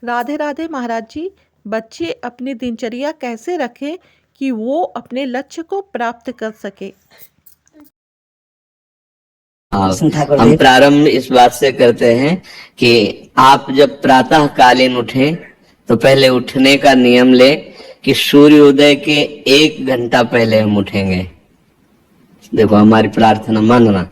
राधे राधे महाराज जी। बच्चे अपनी दिनचर्या कैसे रखें कि वो अपने लक्ष्य को प्राप्त कर सके। हम प्रारंभ इस बात से करते हैं कि आप जब प्रातः कालीन उठें तो पहले उठने का नियम ले कि सूर्योदय के 1 घंटा पहले हम उठेंगे। देखो हमारी प्रार्थना मानना,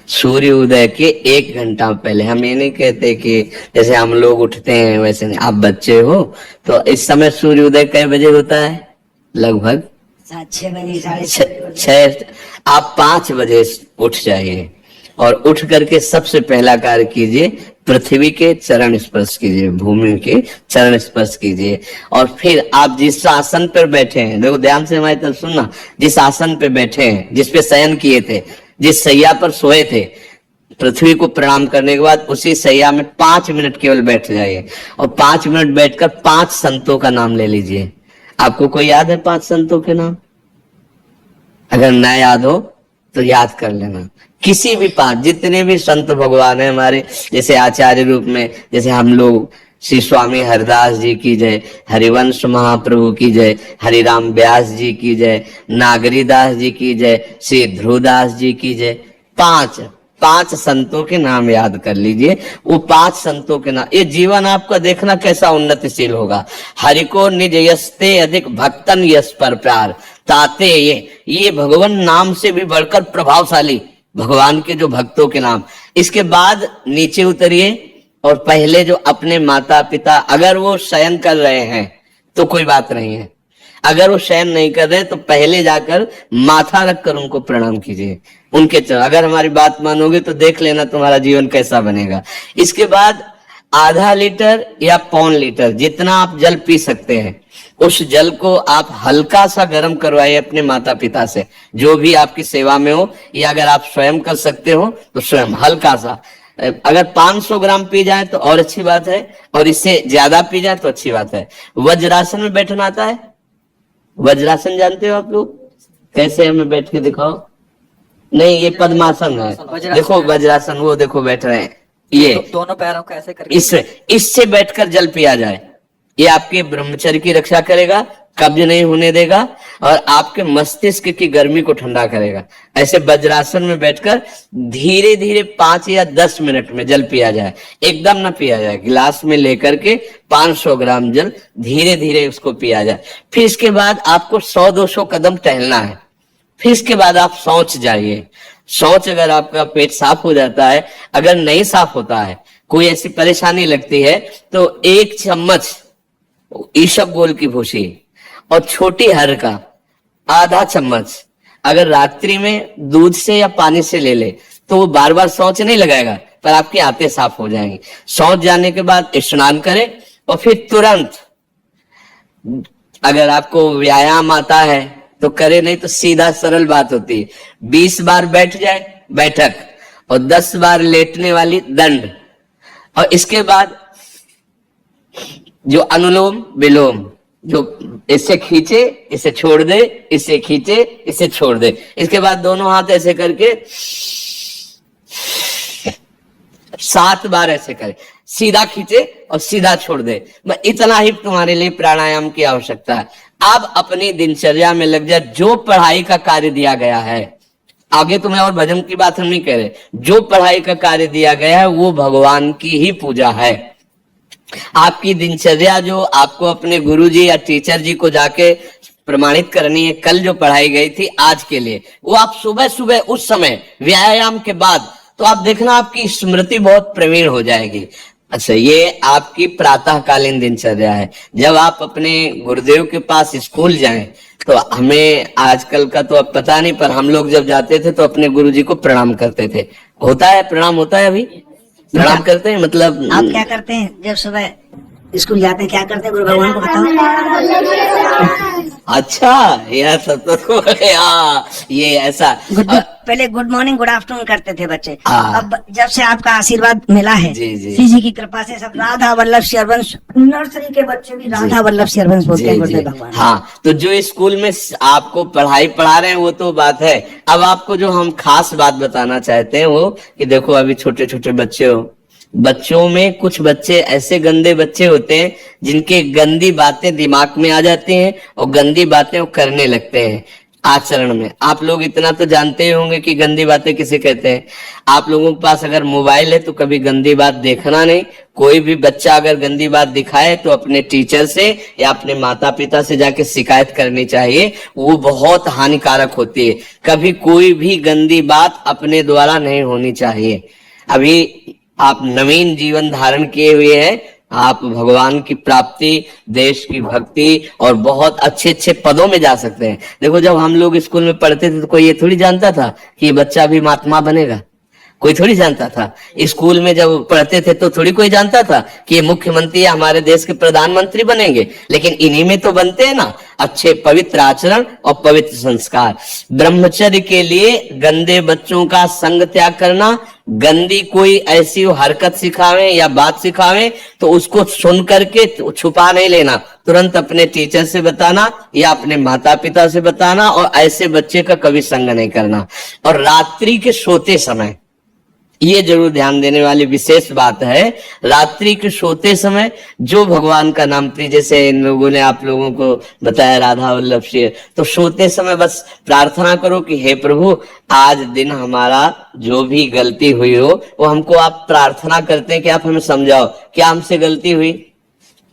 सूर्य उदय के 1 घंटा पहले। हम ये नहीं कहते कि जैसे हम लोग उठते हैं वैसे नहीं। आप बच्चे हो तो इस समय सूर्य उदय कै बजे होता है? लगभग 6 बजे, साढ़े 6। आप 5 बजे उठ जाइए और उठ करके सबसे पहला कार्य कीजिए, पृथ्वी के चरण स्पर्श कीजिए, भूमि के चरण स्पर्श कीजिए। और फिर आप जिस आसन पर बैठे हैं, देखो ध्यान से हमारी तरफ सुनना, जिस आसन पे बैठे हैं, जिस पे शयन किए थे, जिस सैया पर सोए थे, पृथ्वी को प्रणाम करने के बाद उसी सैया में 5 मिनट केवल बैठ जाइए और 5 मिनट बैठकर 5 संतों का नाम ले लीजिए। आपको कोई याद है 5 संतों के नाम? अगर न याद हो तो याद कर लेना। किसी भी 5, जितने भी संत भगवान है हमारे, जैसे आचार्य रूप में, जैसे हम लोग श्री स्वामी हरिदास जी की जय, हरिवंश महाप्रभु की जय, हरिराम व्यास जी की जय, नागरीदास जी की जय, श्री ध्रुवदास जी की जय। 5 संतों के नाम याद कर लीजिए। वो 5 संतों के नाम, ये जीवन आपका देखना कैसा उन्नतिशील होगा। हरि को निज यस्ते अधिक भक्तन यस पर प्यार ताते, ये भगवान नाम से भी बढ़कर प्रभावशाली भगवान के जो भक्तों के नाम। इसके बाद नीचे उतरिए और पहले जो अपने माता पिता, अगर वो शयन कर रहे हैं तो कोई बात नहीं है, अगर वो शयन नहीं कर रहे तो पहले जाकर माथा रखकर उनको प्रणाम कीजिए, उनके चरण। अगर हमारी बात मानोगे तो देख लेना तुम्हारा जीवन कैसा बनेगा। इसके बाद आधा लीटर या 1.25 लीटर जितना आप जल पी सकते हैं, उस जल को आप हल्का सा गर्म करवाइए अपने माता पिता से, जो भी आपकी सेवा में हो, या अगर आप स्वयं कर सकते हो तो स्वयं हल्का सा। अगर 500 ग्राम पी जाए तो और अच्छी बात है, और इससे ज्यादा पी जाए तो अच्छी बात है। वज्रासन में बैठना आता है? वज्रासन जानते हो आप लोग? कैसे हमें बैठ के दिखाओ। नहीं, ये पद्मासन है। देखो वज्रासन, वो देखो बैठ रहे हैं, ये दोनों पैरों को ऐसे करके इससे बैठकर जल पिया जाए। ये आपके ब्रह्मचर्य की रक्षा करेगा, कब्ज नहीं होने देगा और आपके मस्तिष्क की गर्मी को ठंडा करेगा। ऐसे वज्रासन में बैठकर धीरे धीरे 5 या 10 मिनट में जल पिया जाए, एकदम ना पिया जाए। गिलास में लेकर के 500 ग्राम जल धीरे धीरे उसको पिया जाए। फिर इसके बाद आपको 100-200 कदम टहलना है। फिर इसके बाद आप शौच जाइए। शौच, अगर आपका पेट साफ हो जाता है, अगर नहीं साफ होता है, कोई ऐसी परेशानी लगती है, तो 1 चम्मच ईशबगोल की भूसी और छोटी हर का आधा चम्मच अगर रात्रि में दूध से या पानी से ले ले तो वो बार बार शौच नहीं लगाएगा, पर आपकी आंतें साफ हो जाएंगी। शौच जाने के बाद स्नान करें और फिर तुरंत, अगर आपको व्यायाम आता है तो करे, नहीं तो सीधा सरल बात होती है, 20 बार बैठ जाए बैठक और 10 बार लेटने वाली दंड। और इसके बाद जो अनुलोम विलोम, जो इससे खींचे इसे छोड़ दे, इससे खींचे इसे छोड़ दे। इसके बाद दोनों हाथ ऐसे करके 7 बार ऐसे करे, सीधा खींचे और सीधा छोड़ दे। इतना ही तुम्हारे लिए प्राणायाम की आवश्यकता है। अब अपनी दिनचर्या में लग जाए। जो पढ़ाई का कार्य दिया गया है, आगे तुम्हें और भजन की बात हम नहीं कह रहे, जो पढ़ाई का कार्य दिया गया है वो भगवान की ही पूजा है। आपकी दिनचर्या जो आपको अपने गुरुजी या टीचर जी को जाके प्रमाणित करनी है, कल जो पढ़ाई गई थी आज के लिए, वो आप सुबह सुबह उस समय व्यायाम के बाद, तो आप देखना आपकी स्मृति बहुत प्रवीण हो जाएगी। अच्छा, ये आपकी प्रातःकालीन दिनचर्या है। जब आप अपने गुरुदेव के पास स्कूल जाएं तो हमें आजकल का तो अब पता नहीं, पर हम लोग जब जाते थे तो अपने गुरुजी को प्रणाम करते थे। होता है प्रणाम? होता है अभी प्रणाम करते हैं? मतलब आप क्या करते हैं जब सुबह स्कूल जाते हैं, क्या करते हैं? गुरु भगवान को बताओ। अच्छा, यह सब तो ये ऐसा पहले गुड मॉर्निंग गुड आफ्टरनून करते थे बच्चे। हाँ। अब जब से आपका आशीर्वाद मिला है, जी, जी। श्री जी की कृपा से सब राधा वल्लभ शेरवंश, नर्सरी के बच्चे भी राधा वल्लभ शेरवंश बोलते हैं गुरुदेव भगवान। हाँ, तो जो स्कूल में आपको पढ़ाई पढ़ा रहे हैं वो तो बात है। अब आपको जो हम खास बात बताना चाहते हैं वो कि देखो, अभी छोटे छोटे बच्चे हो, बच्चों में कुछ बच्चे ऐसे गंदे बच्चे होते हैं जिनके गंदी बातें दिमाग में आ जाती हैं और गंदी बातें वो करने लगते हैं आचरण में। आप लोग इतना तो जानते ही होंगे कि गंदी बातें किसे कहते हैं। आप लोगों के पास अगर मोबाइल है तो कभी गंदी बात देखना नहीं। कोई भी बच्चा अगर गंदी बात दिखाए तो अपने टीचर से या अपने माता पिता से जाके शिकायत करनी चाहिए, वो बहुत हानिकारक होती है। कभी कोई भी गंदी बात अपने द्वारा नहीं होनी चाहिए। अभी आप नवीन जीवन धारण किए हुए हैं, आप भगवान की प्राप्ति, देश की भक्ति और बहुत अच्छे अच्छे पदों में जा सकते हैं। देखो, जब हम लोग स्कूल में पढ़ते थे तो कोई ये थोड़ी जानता था कि ये बच्चा भी महात्मा बनेगा। कोई थोड़ी जानता था। स्कूल में जब पढ़ते थे तो थोड़ी कोई जानता था कि ये मुख्यमंत्री या हमारे देश के प्रधानमंत्री बनेंगे। लेकिन इन्हीं में तो बनते हैं ना अच्छे पवित्र आचरण और पवित्र संस्कार। ब्रह्मचर्य के लिए गंदे बच्चों का संग त्याग करना, गंदी कोई ऐसी हरकत सिखावे या बात सिखावे तो उसको सुन करके छुपा नहीं लेना, तुरंत अपने टीचर से बताना या अपने माता पिता से बताना और ऐसे बच्चे का कभी संग नहीं करना। और रात्रि के सोते समय ये जरूर ध्यान देने वाली विशेष बात है, रात्रि के सोते समय जो भगवान का नाम प्रिय, जैसे इन लोगों ने आप लोगों को बताया राधा वल्लभ श्री, तो सोते समय बस प्रार्थना करो कि हे प्रभु, आज दिन हमारा जो भी गलती हुई हो वो हमको आप प्रार्थना करते हैं कि आप हमें समझाओ क्या हमसे गलती हुई।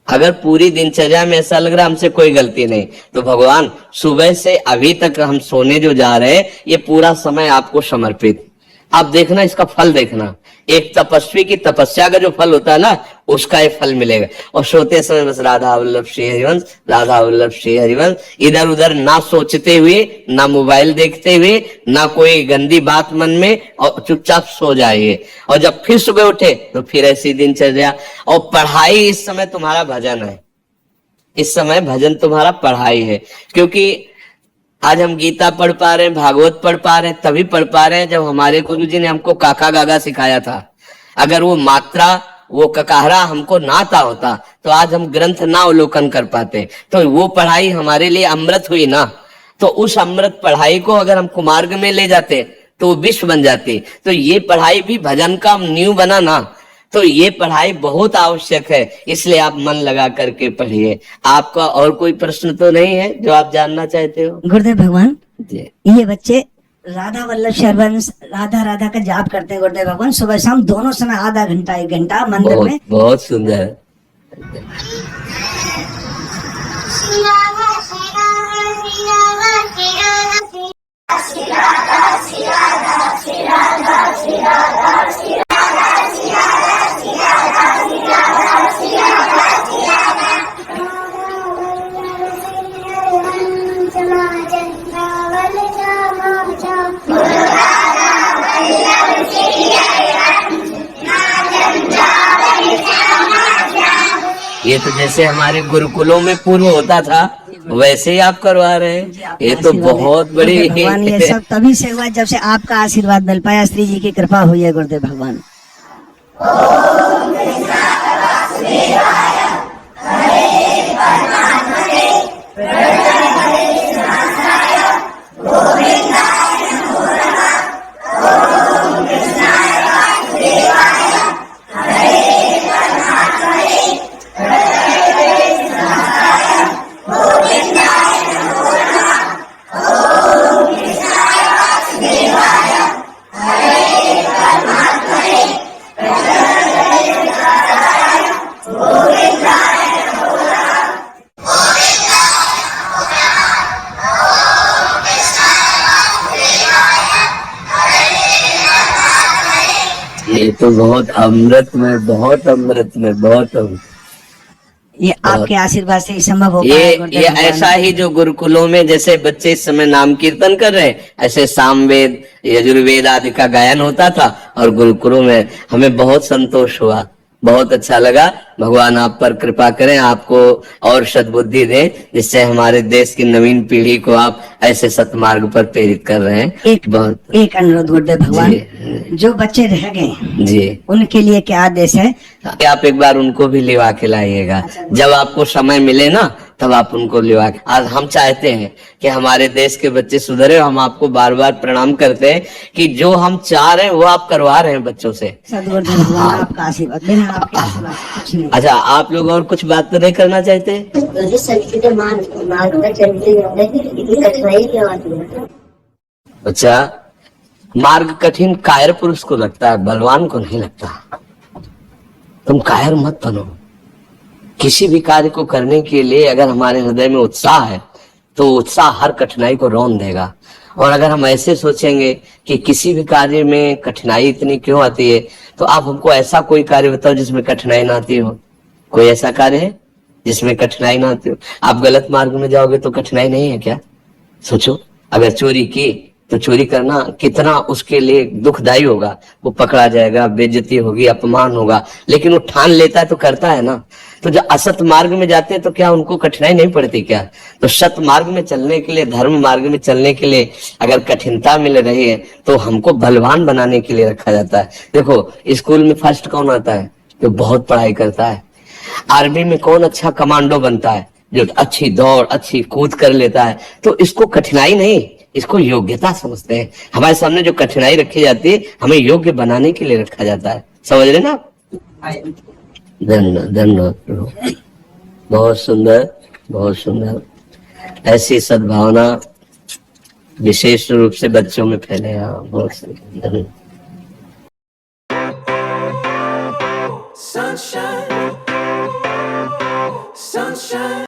अगर पूरी दिनचर्या में ऐसा लग रहा है हमसे कोई गलती नहीं, तो भगवान सुबह से अभी तक हम सोने जो जा रहे हैं ये पूरा समय आपको समर्पित। आप देखना, इसका फल देखना। एक तपस्वी की तपस्या का जो फल होता है ना, उसका ये फल मिलेगा। और सोते समय बस राधा वल्लभ श्री हरिवंश, राधा वल्लभ श्री हरिवंश, इधर उधर ना सोचते हुए, ना मोबाइल देखते हुए, ना कोई गंदी बात मन में, और चुपचाप सो जाइए। और जब फिर सुबह उठे तो फिर ऐसी दिनचर्या। और पढ़ाई, इस समय तुम्हारा भजन है, इस समय भजन तुम्हारा पढ़ाई है। क्योंकि आज हम गीता पढ़ पा रहे हैं, भागवत पढ़ पा रहे हैं, तभी पढ़ पा रहे हैं जब हमारे गुरुजी ने हमको काका गागा सिखाया था। अगर वो मात्रा, वो ककाहरा हमको ना आता होता तो आज हम ग्रंथ ना अवलोकन कर पाते। तो वो पढ़ाई हमारे लिए अमृत हुई ना। तो उस अमृत पढ़ाई को अगर हम कुमार्ग में ले जाते तो वो विश्व बन जाती। तो ये पढ़ाई भी भजन का नींव बना ना, तो ये पढ़ाई बहुत आवश्यक है। इसलिए आप मन लगा करके पढ़िए। आपका और कोई प्रश्न तो नहीं है जो आप जानना चाहते हो? गुरुदेव भगवान जी, ये बच्चे राधा वल्लभ शरवंश, राधा राधा का जाप करते हैं गुरुदेव भगवान, सुबह शाम दोनों समय आधा घंटा 1 घंटा मंदिर में। बहुत सुंदर। ये तो जैसे हमारे गुरुकुलों में पूर्व होता था वैसे ही आप करवा रहे हैं। ये तो बहुत बड़ी भगवान, ये सब तभी से हुआ जब से आपका आशीर्वाद मिल पाया, श्री जी की कृपा हुई है गुरुदेव भगवान। ये तो बहुत अमृत में, बहुत अमृत में, बहुत अमृत। ये आपके आशीर्वाद से ही संभव हो पाया ये गुरुदेव भगवान। ऐसा ही जो गुरुकुलों में जैसे बच्चे इस समय नाम कीर्तन कर रहे हैं, ऐसे सामवेद, यजुर्वेद आदि का गायन होता था। और गुरुकुलों में हमें बहुत संतोष हुआ, बहुत अच्छा लगा। भगवान आप पर कृपा करें, आपको और सद्बुद्धि दें, जिससे हमारे देश की नवीन पीढ़ी को आप ऐसे सतमार्ग पर प्रेरित कर रहे हैं। एक अनुरोध गुरुदेव भगवान, जो बच्चे रह गए जी, उनके लिए क्या आदेश है? आप एक बार उनको भी लिवा के लाइएगा। जब आपको समय मिले ना तब आप उनको लिवा। आज हम चाहते हैं कि हमारे देश के बच्चे सुधरे। हम आपको बार बार प्रणाम करते हैं कि जो हम चाह रहे हैं वो आप करवा रहे हैं बच्चों से। सदगुरुदेव भगवान आपका आशीर्वाद, बिना आपके आशीर्वाद कुछ नहीं। अच्छा, आप लोग और कुछ बात तो नहीं करना चाहते? अच्छा, मार्ग कठिन कायर पुरुष को लगता है, बलवान को नहीं लगता। तुम कायर मत बनो। किसी भी कार्य को करने के लिए अगर हमारे हृदय में उत्साह है तो उत्साह हर कठिनाई को रौंद देगा। और अगर हम ऐसे सोचेंगे कि किसी भी कार्य में कठिनाई इतनी क्यों आती है, तो आप हमको ऐसा कोई कार्य बताओ जिसमें कठिनाई ना आती हो। कोई ऐसा कार्य है जिसमें कठिनाई ना आती हो? आप गलत मार्ग में जाओगे तो कठिनाई नहीं है क्या? सोचो, अगर चोरी की तो चोरी करना कितना उसके लिए दुखदाई होगा। वो पकड़ा जाएगा, बेइज्जती होगी, अपमान होगा, लेकिन वो ठान लेता है तो करता है ना। तो जो असत मार्ग में जाते हैं तो क्या उनको कठिनाई नहीं पड़ती क्या? तो सत मार्ग में चलने के लिए, धर्म मार्ग में चलने के लिए अगर कठिनता मिल रही है तो हमको बलवान बनाने के लिए रखा जाता है। देखो, स्कूल में फर्स्ट कौन आता है? जो बहुत पढ़ाई करता है। आर्मी में कौन अच्छा कमांडो बनता है? जो अच्छी दौड़, अच्छी कूद कर लेता है। तो इसको कठिनाई नहीं, इसको योग्यता समझते हैं। हमारे सामने जो कठिनाई रखी जाती है, हमें योग्य बनाने के लिए रखा जाता है। समझ रहे ना? धन्यवाद, धन्यवाद प्रभु। बहुत सुंदर, बहुत सुंदर। ऐसी सद्भावना विशेष रूप से बच्चों में फैले। बहुत सुंदर, धन्यवाद। Sunshine, sunshine.